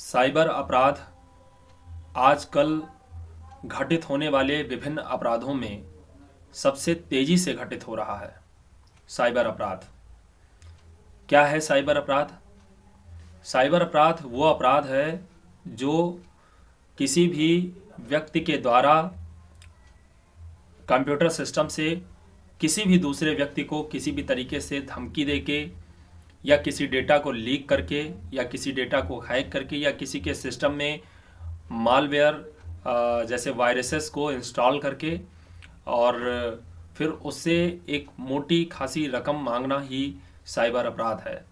Cyber अपराध आजकल घटित होने वाले विभिन्न अपराधों में सबसे तेजी से घटित हो रहा है। साइबर अपराध क्या है? साइबर अपराध साइबर अपराध वो अपराध है जो किसी भी व्यक्ति के द्वारा कंप्यूटर सिस्टम से किसी भी दूसरे व्यक्ति को किसी भी तरीके से धमकी देके या किसी डेटा को लीक करके या किसी डेटा को हैक करके या किसी के सिस्टम में मालवेयर जैसे वायरसेस को इंस्टॉल करके और फिर उससे एक मोटी खासी रकम मांगना ही साइबर अपराध है।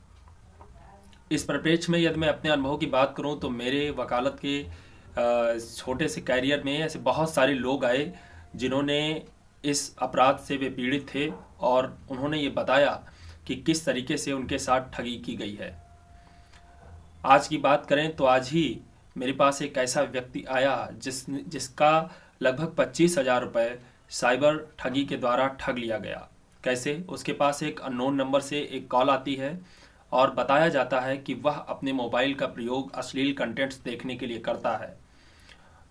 इस परिप्रेक्ष्य में यदि मैं अपने अनुभव की बात करूं तो मेरे वकालत के छोटे से कैरियर में ऐसे बहुत सारे लोग आए जिन्होंने इस अपराध से वे पीड़ित थे और उन्होंने ये बताया कि किस तरीके से उनके साथ ठगी की गई है। आज की बात करें तो आज ही मेरे पास एक ऐसा व्यक्ति आया जिसका लगभग 25,000 रुपये साइबर ठगी के द्वारा ठग लिया गया। कैसे? उसके पास एक अननोन नंबर से एक कॉल आती है और बताया जाता है कि वह अपने मोबाइल का प्रयोग अश्लील कंटेंट्स देखने के लिए करता है।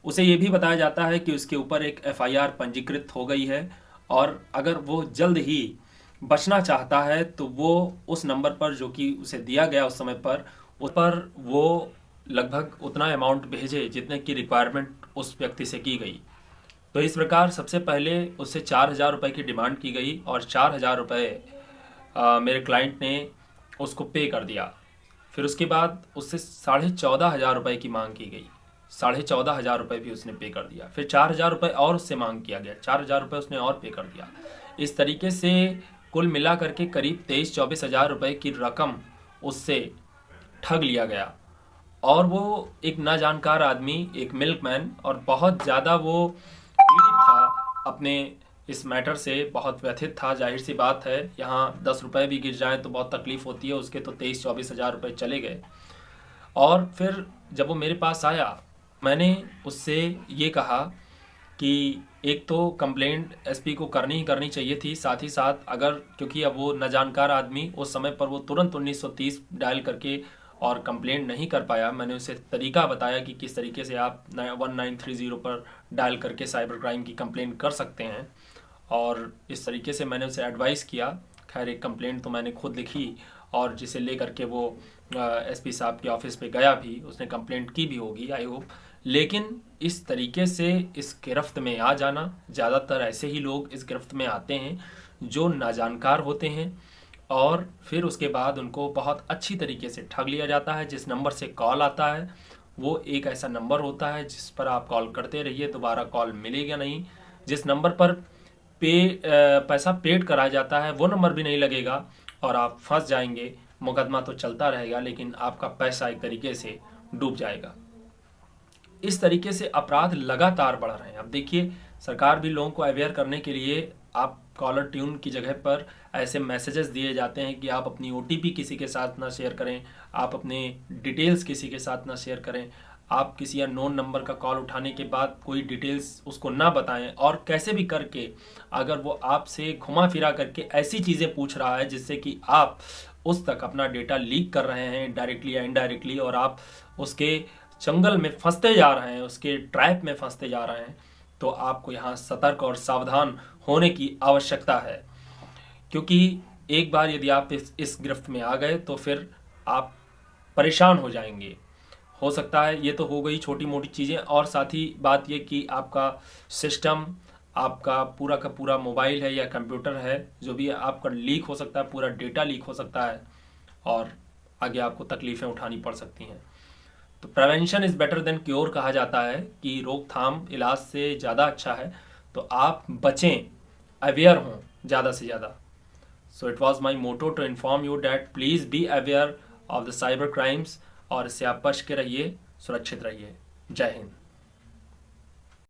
उसे ये भी बताया जाता है कि उसके ऊपर एक FIR पंजीकृत हो गई है और अगर वो जल्द ही बचना चाहता है तो वो उस नंबर पर जो कि उसे दिया गया उस समय पर उस पर वो लगभग उतना अमाउंट भेजे जितने की रिक्वायरमेंट उस व्यक्ति से की गई। तो इस प्रकार सबसे पहले उससे 4,000 रुपये की डिमांड की गई और 4,000 रुपये मेरे क्लाइंट ने उसको पे कर दिया। फिर उसके बाद उससे 14,500 रुपये की मांग की गई। 14,500 रुपये भी उसने पे कर दिया। फिर 4,000 रुपये और उससे मांग किया गया। 4,000 रुपये उसने और पे कर दिया। इस तरीके से कुल मिला करके करीब 23-24,000 रुपये की रकम उससे ठग लिया गया। और वो एक नाजानकार आदमी, एक मिल्कमैन, और बहुत ज़्यादा वो पीड़ित था अपने इस मैटर से, बहुत व्यथित था। जाहिर सी बात है, यहाँ 10 रुपये भी गिर जाए तो बहुत तकलीफ़ होती है। उसके तो 23-24,000 रुपये चले गए। और फिर जब वो मेरे पास आया मैंने उससे ये कहा कि एक तो कंप्लेंट SP को करनी ही करनी चाहिए थी, साथ ही साथ अगर, क्योंकि अब वो नाजानकार आदमी उस समय पर वो तुरंत 1930 डायल करके और कंप्लेंट नहीं कर पाया। मैंने उसे तरीका बताया कि किस तरीके से आप 1930 पर डायल करके साइबर क्राइम की कंप्लेंट कर सकते हैं और इस तरीके से मैंने उसे एडवाइस किया। खैर, एक कंप्लेंट तो मैंने खुद लिखी और जिसे लेकर के वो SP साहब के ऑफिस पे गया भी, उसने कंप्लेंट की भी होगी आई होप। लेकिन इस तरीके से इस गिरफ्त में आ जाना, ज़्यादातर ऐसे ही लोग इस गिरफ्त में आते हैं जो नाजानकार होते हैं और फिर उसके बाद उनको बहुत अच्छी तरीके से ठग लिया जाता है। जिस नंबर से कॉल आता है वो एक ऐसा नंबर होता है जिस पर आप कॉल करते रहिए, दोबारा कॉल मिलेगा नहीं। जिस नंबर पर पैसा पेड कराया जाता है वो नंबर भी नहीं लगेगा और आप फंस जाएंगे। मुकदमा तो चलता रहेगा लेकिन आपका पैसा एक तरीके से डूब जाएगा। इस तरीके से अपराध लगातार बढ़ रहे हैं। अब देखिए, सरकार भी लोगों को अवेयर करने के लिए आप कॉलर ट्यून की जगह पर ऐसे मैसेजेस दिए जाते हैं कि आप अपनी OTP किसी के साथ ना शेयर करें, आप अपने डिटेल्स किसी के साथ ना शेयर करें, आप किसी अननोन नंबर का कॉल उठाने के बाद कोई डिटेल्स उसको ना बताएं और कैसे भी करके अगर वो आपसे घुमा फिरा करके ऐसी चीज़ें पूछ रहा है जिससे कि आप उस तक अपना डेटा लीक कर रहे हैं डायरेक्टली या इनडायरेक्टली और आप उसके चंगल में फंसते जा रहे हैं, उसके ट्रैप में फंसते जा रहे हैं, तो आपको यहाँ सतर्क और सावधान होने की आवश्यकता है। क्योंकि एक बार यदि आप इस गिरफ्त में आ गए तो फिर आप परेशान हो जाएंगे। हो सकता है, ये तो हो गई छोटी मोटी चीज़ें, और साथ ही बात ये कि आपका सिस्टम, आपका पूरा का पूरा मोबाइल है या कंप्यूटर है, जो भी आपका लीक हो सकता है, पूरा डेटा लीक हो सकता है और आगे आपको तकलीफ़ें उठानी पड़ सकती हैं। तो prevention is better than cure कहा जाता है कि रोकथाम इलाज से ज़्यादा अच्छा है। तो आप बचें, अवेयर हों ज़्यादा से ज़्यादा। So it was my motto to inform you that please be aware of the cyber crimes और इससे आप बच के रहिए, सुरक्षित रहिए। जय हिंद।